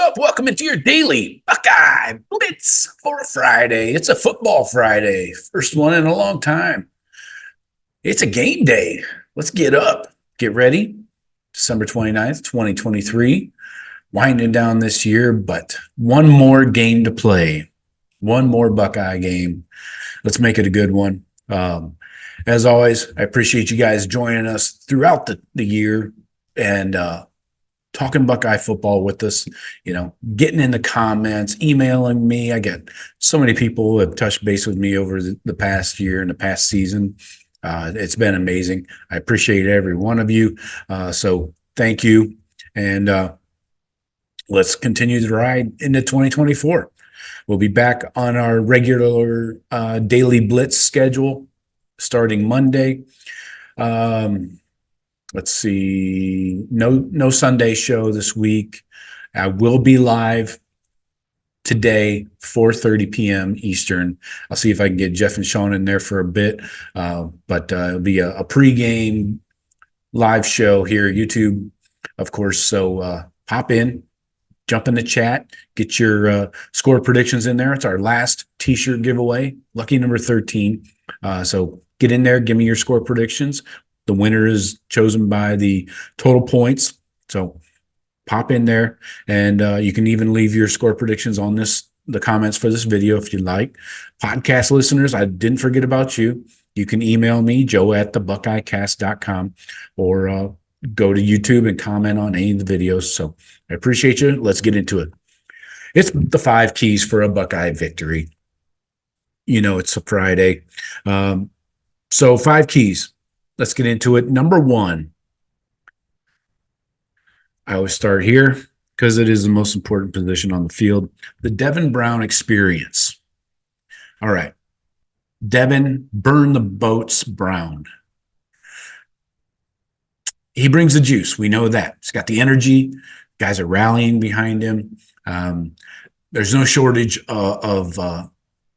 up? Welcome into your daily Buckeye Blitz for a Friday. It's a football Friday, first one in a long time. It's a game day. Let's get up, get ready. December 29th, 2023. Winding down this year, but one more game to play. One more Buckeye game. Let's make it a good one. As always, I appreciate you guys joining us throughout the year and talking Buckeye football with us, getting in the comments, emailing me. I get so many people who have touched base with me over the past year and the past season. It's been amazing. I appreciate every one of you. So thank you. And let's continue the ride into 2024. We'll be back on our regular daily Blitz schedule starting Monday. Let's see. No Sunday show this week. I will be live today, 4:30 p.m. Eastern. I'll see if I can get Jeff and Sean in there for a bit. But it'll be a pregame live show here, YouTube, of course. So pop in, jump in the chat, get your score predictions in there. It's our last t-shirt giveaway, lucky number 13. So get in there, give me your score predictions. The winner is chosen by the total points. So pop in there, and you can even leave your score predictions on the comments for this video if you'd like. Podcast listeners, I didn't forget about you. You can email me, joe@thebuckeyecast.com, or go to YouTube and comment on any of the videos. So I appreciate you. Let's get into it. It's the 5 keys for a Buckeye victory. It's a Friday. So 5 keys. Let's get into it. Number 1, I always start here because it is the most important position on the field, the Devin Brown experience. All right. Devin, burn the boats Brown. He brings the juice. We know that. He's got the energy. Guys are rallying behind him. There's no shortage of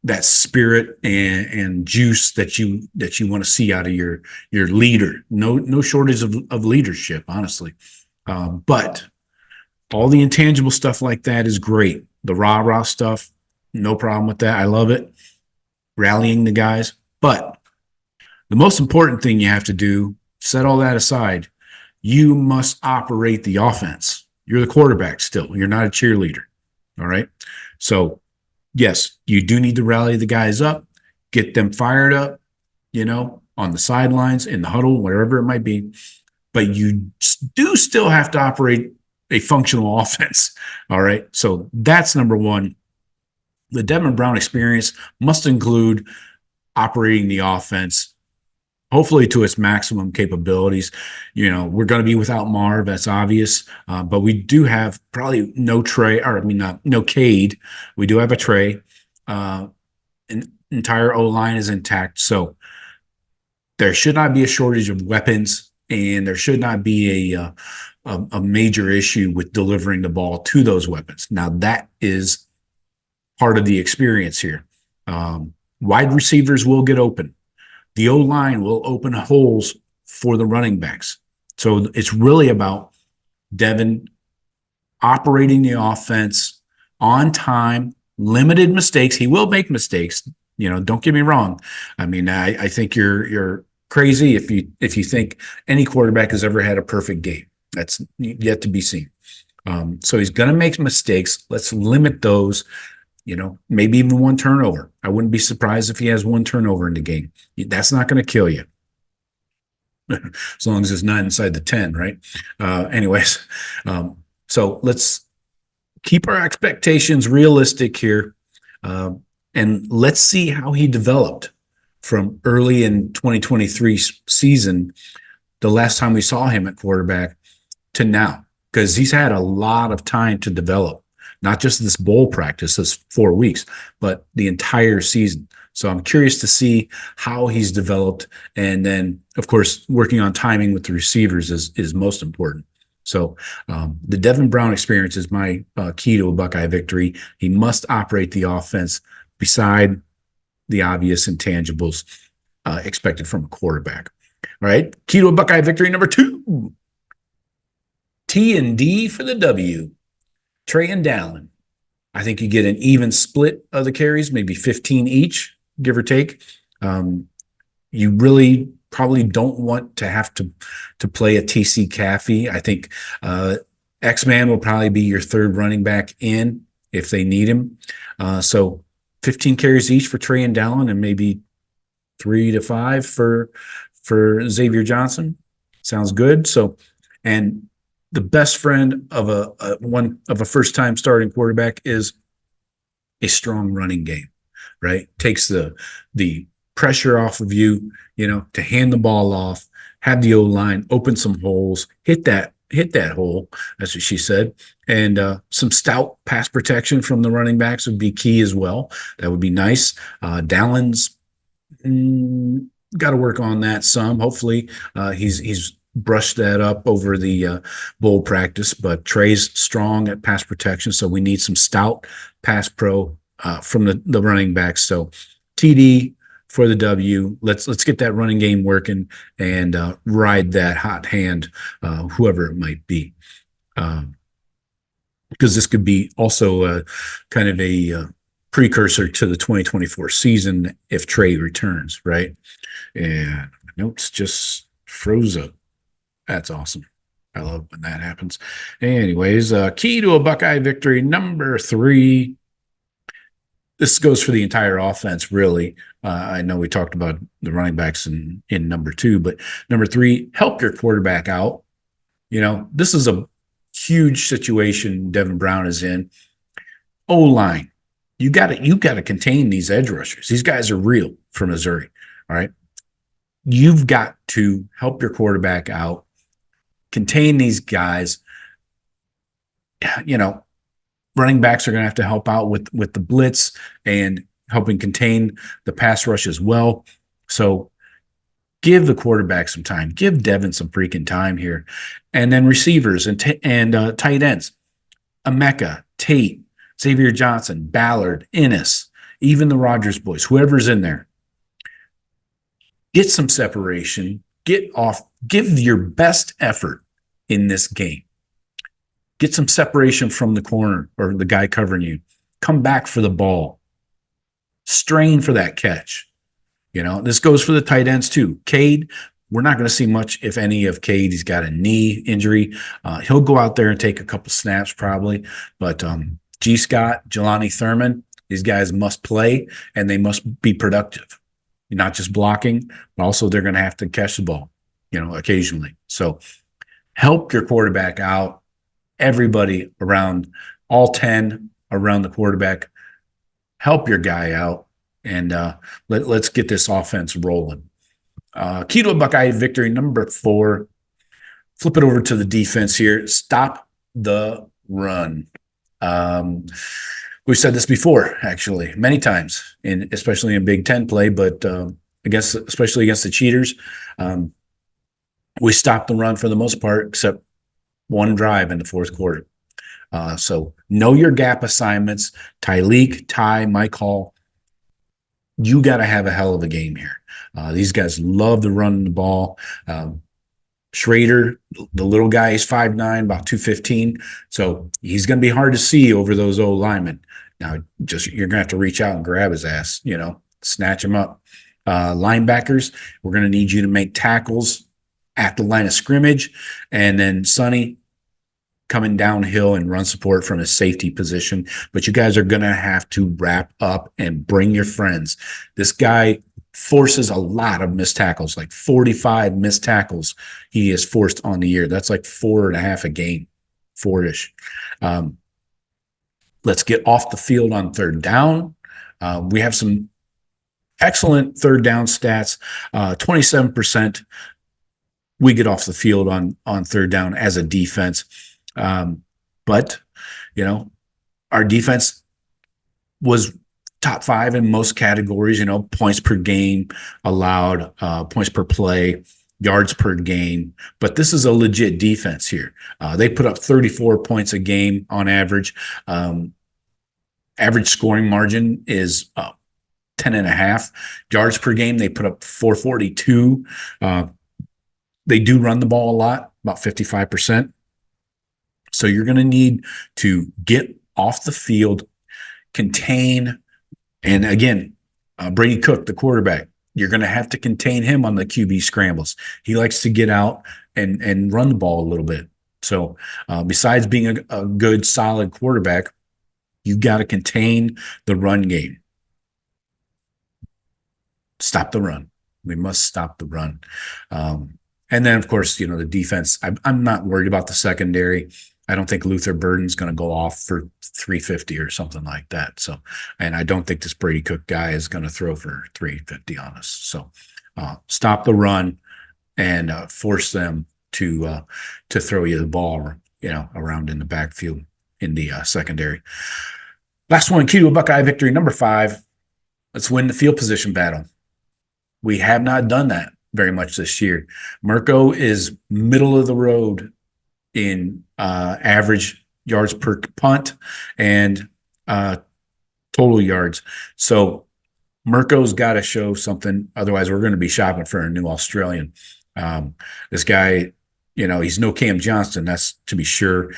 that spirit and juice that you want to see out of your leader. No shortage of leadership, honestly. But all the intangible stuff like that is great. The rah-rah stuff, no problem with that. I love it. Rallying the guys. But the most important thing you have to do, set all that aside, you must operate the offense. You're the quarterback still. You're not a cheerleader. All right? So yes, you do need to rally the guys up, get them fired up, on the sidelines, in the huddle, wherever it might be. But you do still have to operate a functional offense. All right. So that's number 1. The Devin Brown experience must include operating the offense, hopefully to its maximum capabilities. We're going to be without Marv. That's obvious. But we do have probably no Cade. We do have a Trey. An entire O-line is intact. So there should not be a shortage of weapons, and there should not be a major issue with delivering the ball to those weapons. Now, that is part of the experience here. Wide receivers will get open. The O-line will open holes for the running backs. So it's really about Devin operating the offense on time, limited mistakes. He will make mistakes. Don't get me wrong. I think you're crazy if you think any quarterback has ever had a perfect game. That's yet to be seen. So he's going to make mistakes. Let's limit those. Maybe even 1 turnover. I wouldn't be surprised if he has 1 turnover in the game. That's not going to kill you. As long as it's not inside the 10, right? Anyways, so let's keep our expectations realistic here. And let's see how he developed from early in 2023 season, the last time we saw him at quarterback, to now. Because he's had a lot of time to develop. Not just this bowl practice, this 4 weeks, but the entire season. So I'm curious to see how he's developed. And then, of course, working on timing with the receivers is most important. So the Devin Brown experience is my key to a Buckeye victory. He must operate the offense beside the obvious intangibles expected from a quarterback. All right, key to a Buckeye victory number 2. T and D for the W. Trey and Dallin. I think you get an even split of the carries, maybe 15 each, give or take. You really probably don't want to have to play a TC Caffey. I think X-Man will probably be your third running back in if they need him. So 15 carries each for Trey and Dallin, and maybe 3 to 5 for Xavier Johnson. Sounds good. So, and the best friend of a first time starting quarterback is a strong running game, right? Takes the pressure off of you, to hand the ball off, have the O-line open some holes, hit that hole. That's what she said. And some stout pass protection from the running backs would be key as well. That would be nice. Dallin's got to work on that some. Hopefully, he's brushed that up over the bowl practice. But Trey's strong at pass protection, so we need some stout pass pro from the running backs. So TD for the W. Let's get that running game working and ride that hot hand, whoever it might be. Because this could be also kind of a precursor to the 2024 season if Trey returns, right? And notes just froze up. That's awesome. I love when that happens. Anyways, key to a Buckeye victory, number 3. This goes for the entire offense, really. I know we talked about the running backs in number 2, but number 3, help your quarterback out. This is a huge situation Devin Brown is in. O-line. You got to contain these edge rushers. These guys are real for Missouri. All right. You've got to help your quarterback out, contain these guys. Running backs are going to have to help out with the blitz and helping contain the pass rush as well. So give the quarterback some time. Give Devin some freaking time here. And then receivers and tight ends. Emeka, Tate, Xavier Johnson, Ballard, Ennis, even the Rogers boys, whoever's in there. Get some separation. Get off. Give your best effort in this game. Get some separation from the corner or the guy covering you. Come back for the ball. Strain for that catch. This goes for the tight ends too. Cade, we're not going to see much, if any, of Cade. He's got a knee injury. He'll go out there and take a couple snaps probably. But G. Scott, Jelani Thurman, these guys must play and they must be productive. Not just blocking, but also they're going to have to catch the ball, occasionally. So help your quarterback out. Everybody around, all 10 around the quarterback, help your guy out, and let's get this offense rolling. Key to a Buckeye victory, number 4. Flip it over to the defense here. Stop the run. We've said this before, actually, many times, especially in Big Ten play, but especially against the cheaters. We stopped the run for the most part, except one drive in the fourth quarter. So know your gap assignments. Tyleek, Ty, Mike Hall. You got to have a hell of a game here. These guys love to run the ball. Schrader, the little guy, he's 5'9", about 215. So he's going to be hard to see over those old linemen. Now, you're going to have to reach out and grab his ass, snatch him up. Linebackers, we're going to need you to make tackles at the line of scrimmage. And then Sonny coming downhill and run support from his safety position. But you guys are going to have to wrap up and bring your friends. This guy forces a lot of missed tackles, like 45 missed tackles he has forced on the year. That's like 4.5 a game, 4-ish. Let's get off the field on third down. We have some excellent third down stats. 27% we get off the field on third down as a defense. But, our defense was top 5 in most categories, points per game allowed, points per play, yards per game. But this is a legit defense here. They put up 34 points a game on average. Average scoring margin is 10.5 yards per game. They put up 442. They do run the ball a lot, about 55%. So you're going to need to get off the field, contain, and again, Brady Cook, the quarterback, you're going to have to contain him on the QB scrambles. He likes to get out and run the ball a little bit. So besides being a good, solid quarterback, you got to contain the run game. Stop the run. We must stop the run. And then, of course, the defense. I'm not worried about the secondary. I don't think Luther Burden's going to go off for 350 or something like that. So, and I don't think this Brady Cook guy is going to throw for 350 on us. So, stop the run and force them to throw you the ball, around in the backfield in the secondary. Last one, key to a Buckeye victory, number 5. Let's win the field position battle. We have not done that very much this year. Mirco is middle of the road in average yards per punt and total yards. So Mirco's got to show something. Otherwise, we're going to be shopping for a new Australian. This guy, he's no Cam Johnston, that's to be sure.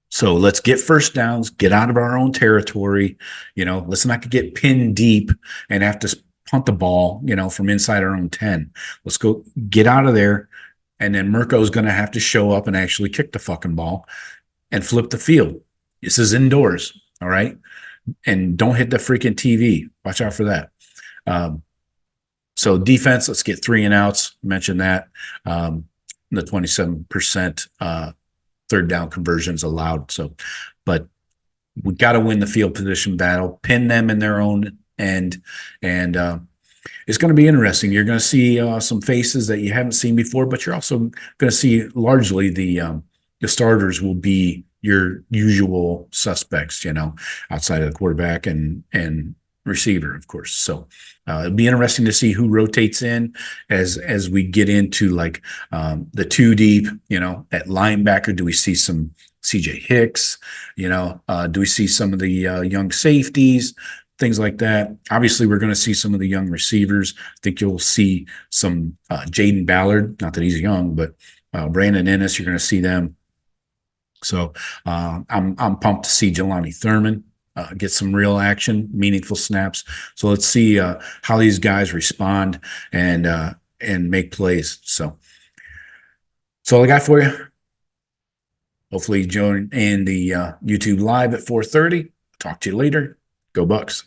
So let's get first downs, get out of our own territory. Let's not get pinned deep and have to punt the ball, from inside our own 10. Let's go get out of there. And then Mirco's going to have to show up and actually kick the fucking ball and flip the field. This is indoors, all right? And don't hit the freaking TV. Watch out for that. So defense, let's get 3 and outs. Mention that. The 27% third down conversions allowed. So, but we got to win the field position battle, pin them in their own end, and it's going to be interesting. You're going to see some faces that you haven't seen before, but you're also going to see largely the starters will be your usual suspects, outside of the quarterback and receiver, of course. So it'll be interesting to see who rotates in as we get into like the 2 deep, at linebacker. Do we see some CJ Hicks? Do we see some of the young safeties? Things like that. Obviously, we're going to see some of the young receivers. I think you'll see some Jaden Ballard, not that he's young, but Brandon Ennis, you're going to see them. So I'm pumped to see Jelani Thurman get some real action, meaningful snaps. So let's see how these guys respond and make plays. So that's all I got for you. Hopefully join in the YouTube live at 4:30. Talk to you later. Go Bucks.